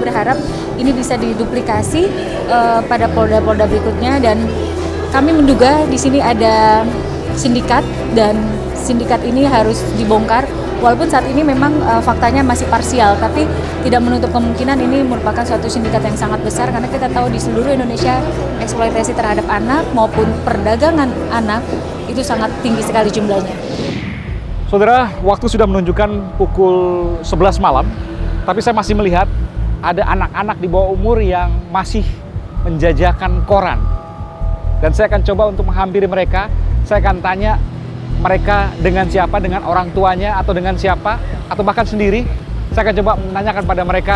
berharap ini bisa diduplikasi pada polda-polda berikutnya, dan kami menduga di sini ada sindikat dan sindikat ini harus dibongkar. Walaupun saat ini memang faktanya masih parsial, tapi tidak menutup kemungkinan ini merupakan suatu sindikat yang sangat besar, karena kita tahu di seluruh Indonesia eksploitasi terhadap anak maupun perdagangan anak itu sangat tinggi sekali jumlahnya. Saudara, waktu sudah menunjukkan pukul 11 malam, tapi saya masih melihat ada anak-anak di bawah umur yang masih menjajakan koran. Dan saya akan coba untuk menghampiri mereka, saya akan tanya mereka dengan siapa, dengan orang tuanya atau dengan siapa, atau bahkan sendiri. Saya akan coba menanyakan pada mereka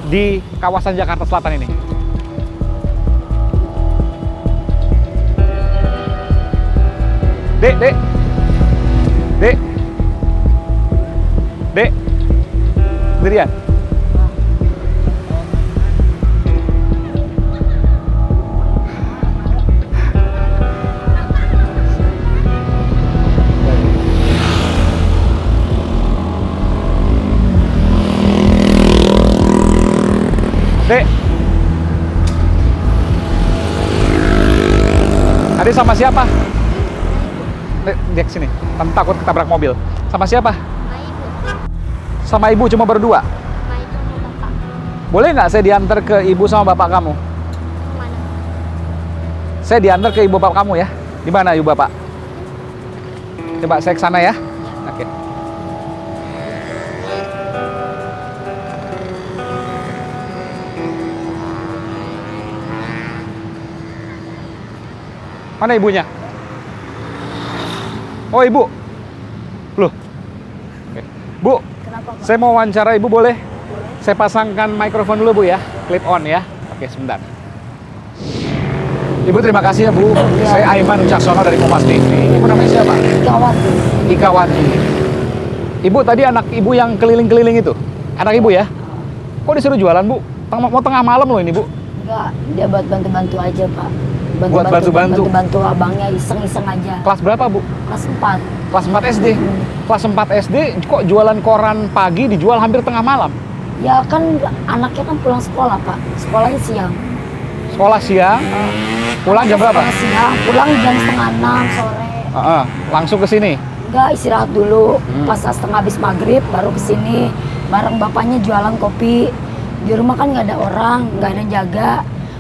di kawasan Jakarta Selatan ini. Dek, dek, dek, dek, sendirian. Dek, adik sama siapa? Dek, sini, tante takut ketabrak mobil. Sama siapa? Sama ibu, cuma berdua? Sama ibu sama bapak. Boleh nggak saya diantar ke ibu sama bapak kamu? Kemana? Saya diantar ke ibu bapak kamu ya? Di mana ibu bapak? Coba saya ke sana ya. Oke. Mana ibunya? Oh, ibu. Loh. Oke. Bu, saya mau wawancara ibu, boleh? Saya pasangkan mikrofon dulu, Bu, ya. Clip on ya. Oke, sebentar. Ibu, terima kasih ya, Bu. Saya Aiman Ucaksono dari Kompas TV. Ibu namanya siapa? Ikawati. Ikawati. Ibu, tadi anak ibu yang keliling-keliling itu? Anak ibu ya? Kok disuruh jualan, Bu? Mau tengah malam loh ini, Bu. Enggak, dia buat bantu-bantu aja, Pak. Buat bantu-bantu? Bantu abangnya, iseng-iseng aja. Kelas berapa, Bu? Kelas 4. Kelas 4 SD? Kelas 4 SD kok jualan koran pagi dijual hampir tengah malam? Ya kan anaknya kan pulang sekolah, Pak. Sekolahnya siang. Sekolah siang, pulang jam berapa? Sekolah siang, pulang jam setengah 6 sore. Langsung ke sini? Enggak, istirahat dulu. Pas setengah habis maghrib baru ke sini. Bareng bapaknya jualan kopi. Di rumah kan nggak ada orang, nggak ada yang jaga.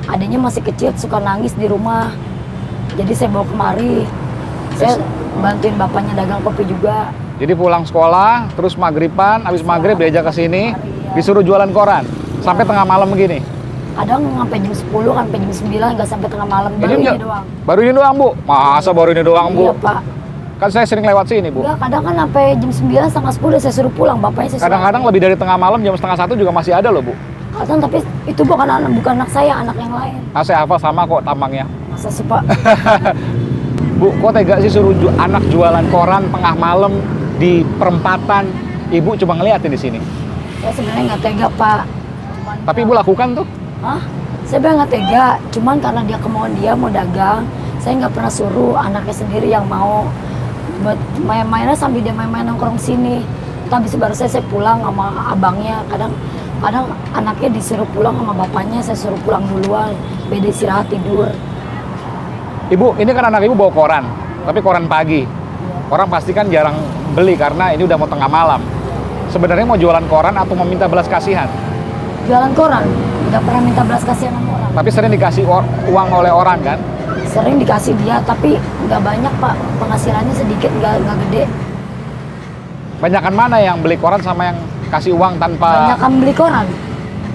Adanya masih kecil, suka nangis di rumah. Jadi saya bawa kemari. Saya bantuin bapaknya dagang kopi juga. Jadi pulang sekolah, terus maghriban, habis maghrib diajak ke sini, disuruh jualan koran. Sampai tengah malam begini? Kadang sampai jam 10, sampai jam 9, nggak sampai tengah malam. Baru ini doang. Baru ini doang, Bu? Masa baru ini doang, Bu? Iya, Pak. Kan saya sering lewat sini, Bu. Enggak, kadang kan sampai jam 9, setengah 10 saya suruh pulang. Bapaknya saya suruh. Kadang-kadang lebih dari tengah malam, jam setengah 1 juga masih ada loh, Bu. Kadang, tapi itu bukan anak saya, anak yang lain. Saya hafal sama kok tampangnya. Masa sih, Pak? Bu, kok tega sih suruh anak jualan koran tengah malam di perempatan? Ibu coba ngeliatin di sini. Saya sebenarnya nggak tega, Pak. Tapi Ibu lakukan tuh? Hah? Saya bilang nggak tega, cuman karena dia kemauan dia mau dagang, saya nggak pernah suruh anaknya sendiri yang mau buat main-mainnya sambil dia main-main nongkrong sini. Tapi baru saya pulang sama abangnya, kadang anaknya disuruh pulang sama bapaknya, saya suruh pulang duluan, beda istirahat tidur. Ibu, ini kan anak ibu bawa koran, tapi koran pagi. Orang pasti kan jarang beli karena ini udah mau tengah malam. Sebenarnya mau jualan koran atau mau minta belas kasihan? Jualan koran, nggak pernah minta belas kasihan sama orang. Tapi sering dikasih uang oleh orang kan? Sering dikasih dia, tapi nggak banyak, Pak. Penghasilannya sedikit, nggak gede. Banyakan mana yang beli koran sama yang kasih uang tanpa... Banyakan beli koran.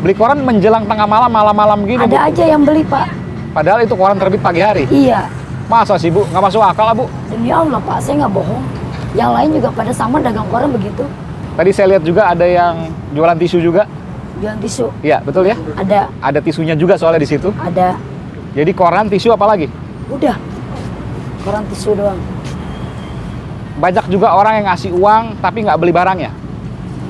Beli koran menjelang tengah malam, malam-malam gini, Ada Bu. aja yang beli, Pak. Padahal itu koran terbit pagi hari. Iya. Masa sih, Bu? Nggak masuk akal lah, Bu. Demi Allah, Pak, saya nggak bohong. Yang lain juga pada sama dagang koran begitu. Tadi saya lihat juga ada yang jualan tisu juga. Jualan tisu. Iya, betul ya? Ada. Ada tisunya juga soalnya di situ. Ada. Jadi koran, tisu apa lagi? Udah. Koran tisu doang. Banyak juga orang yang ngasih uang tapi nggak beli barangnya.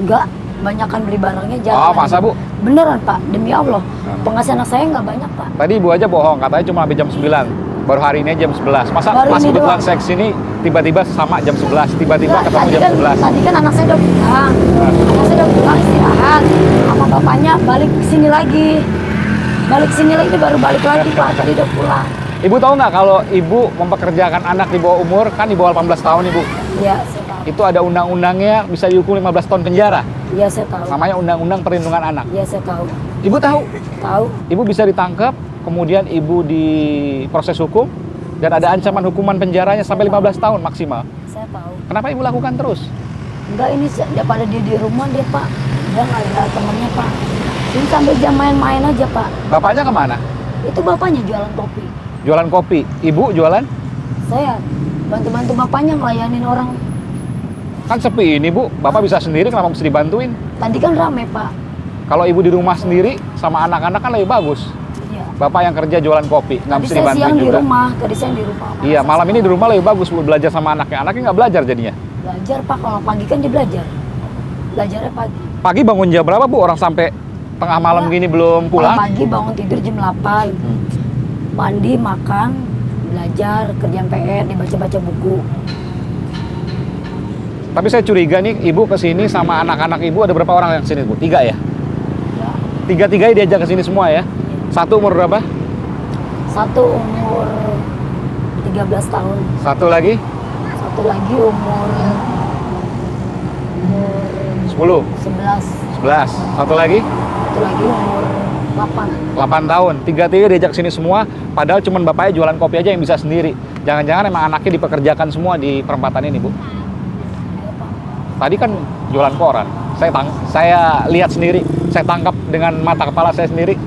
Enggak. Banyakan beli barangnya jarang. Oh, masa, Bu? Beneran, Pak. Demi Allah. Penghasilan anak saya nggak banyak, Pak. Tadi Ibu aja bohong, katanya cuma sampai jam 9. Baru hari ini jam 11. Masa Baru pas ini kebetulan doang. seks ini tiba-tiba sama jam 11, tiba-tiba Enggak, ketemu jam 11. Tadi kan anak saya udah pulang. Anak saya udah pulang istirahat. Sama bapaknya bapaknya balik ke sini lagi. Balik sini lagi baru balik lagi Pak, tadi udah pulang. Ibu tahu nggak kalau ibu mempekerjakan anak di bawah umur, kan di bawah 18 tahun ibu, Iya, saya tahu. itu ada undang-undangnya bisa dihukum 15 tahun penjara. Iya, saya tahu. Namanya Undang-Undang Perlindungan Anak. Iya, saya tahu. Ibu tahu? Tahu. Ibu bisa ditangkap, kemudian ibu diproses hukum, dan ada ancaman hukuman penjaranya sampai 15 tahun maksimal. Saya tahu. Kenapa ibu lakukan terus? Enggak, ini daripada dia di rumah dia Pak. Dia nggak ada temennya Pak. Ini sambil jam main-main aja Pak. Bapaknya kemana? Itu bapaknya jualan kopi. Jualan kopi. Ibu jualan? Saya bantu-bantu bapaknya ngelayanin orang. Kan sepi ini bu, bapak bisa sendiri, kenapa mesti dibantuin? Tadi kan rame Pak. Kalau ibu di rumah sendiri sama anak-anak kan lebih bagus. Iya. Bapak yang kerja jualan kopi, nggak Tadi mesti saya dibantuin siang di juga. rumah. Tadi saya di rumah. Iya, malam ini di rumah lebih bagus bu, belajar sama anaknya. Anaknya nggak belajar jadinya. Belajar Pak, kalau pagi kan dia belajar. Belajarnya pagi. Pagi bangun jam berapa bu? Orang sampai tengah malam gini belum pulang? Pagi bangun tidur jam 8. Mandi, makan, belajar, kerjaan PR, dibaca-baca buku. Tapi saya curiga nih, ibu kesini sama anak-anak ibu ada berapa orang yang kesini bu? 3 ya? Ya. Tiga-tiganya diajak kesini semua ya? Satu umur berapa? Satu umur 13 tahun. Satu lagi? Satu lagi umur 10? 11. 11? Satu lagi? Satu lagi umur 8. 8 tahun. Tiga-tiga diajak sini semua, padahal cuma bapaknya jualan kopi aja yang bisa sendiri. Jangan-jangan emang anaknya dipekerjakan semua di perempatan ini, Bu. Tadi kan jualan koran. Saya lihat sendiri, saya tangkap dengan mata kepala saya sendiri.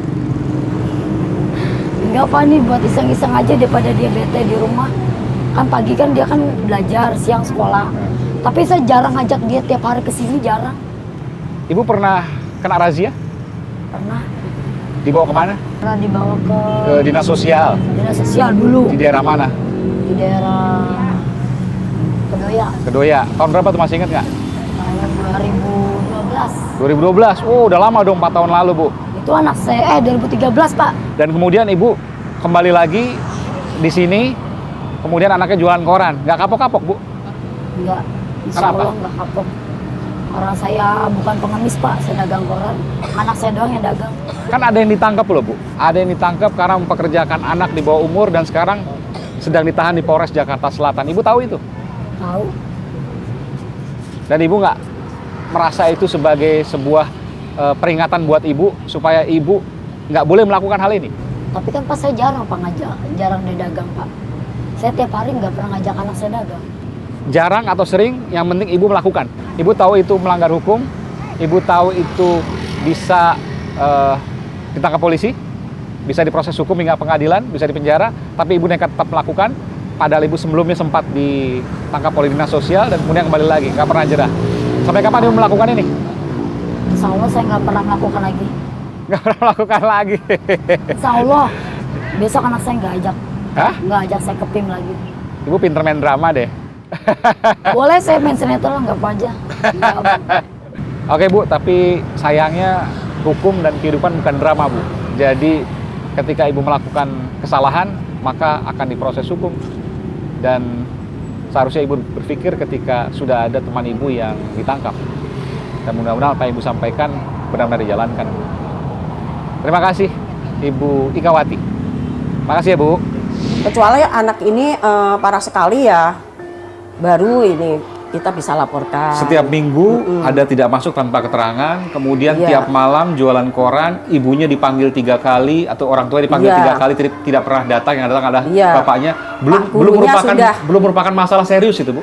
Enggak Pak, nih buat iseng-iseng aja daripada dia bete di rumah. Kan pagi kan dia kan belajar, siang sekolah. Tapi saya jarang ngajak dia tiap hari ke sini, jarang. Ibu pernah kena razia? Pernah. Dibawa kemana? Pernah dibawa Ke dinas sosial. dinas sosial dulu Di daerah mana? di daerah Kedoya Kedoya. Tahun berapa tuh, masih ingat nggak? tahun 2012. 2012. Oh, udah lama dong, 4 tahun lalu, Bu. Itu anak saya 2013 Pak. Dan kemudian ibu kembali lagi di sini, kemudian anaknya jualan koran. Nggak kapok-kapok, Bu? Enggak, insya Kenapa? Allah enggak kapok. Orang saya bukan pengemis Pak, saya dagang koran. Anak saya doang yang dagang. Kan ada yang ditangkap loh, Bu. Ada yang ditangkap karena mempekerjakan anak di bawah umur dan sekarang sedang ditahan di Polres Jakarta Selatan. Ibu tahu itu? Tahu. Dan ibu nggak merasa itu sebagai sebuah peringatan buat ibu supaya ibu nggak boleh melakukan hal ini? Tapi kan Pak saya jarang Pak jarang dia dagang Pak. Saya tiap hari nggak pernah ngajak anak saya dagang. Jarang atau sering, yang penting ibu melakukan. Ibu tahu itu melanggar hukum, ibu tahu itu bisa ditangkap polisi, bisa diproses hukum hingga pengadilan, bisa dipenjara, tapi ibu nekat tetap melakukan, padahal ibu sebelumnya sempat ditangkap oleh dinas sosial dan kemudian kembali lagi, nggak pernah jerah. Sampai kapan ibu melakukan ini? Insya Allah saya nggak pernah melakukan lagi. Nggak pernah melakukan lagi. Insya Allah besok anak saya nggak ajak. Hah? Nggak ajak saya ke PIM lagi. Ibu pinter main drama deh. Boleh saya main sinetron nggak apa aja. Nggak apa. Oke Bu, tapi sayangnya hukum dan kehidupan bukan drama Bu. Jadi ketika ibu melakukan kesalahan, maka akan diproses hukum. Dan seharusnya ibu berpikir ketika sudah ada teman ibu yang ditangkap. Dan mudah-mudahan apa yang ibu sampaikan benar-benar dijalankan. Terima kasih Ibu Ikawati. Makasih ya Bu. Kecuali anak ini parah sekali ya, baru ini kita bisa laporkan. Setiap minggu ada tidak masuk tanpa keterangan, kemudian Iya. tiap malam jualan koran, ibunya dipanggil 3 kali atau orang tua dipanggil Iya. 3 kali, tidak pernah datang, yang datang adalah Iya. bapaknya. Pak gurunya sudah- Belum merupakan masalah serius itu Bu.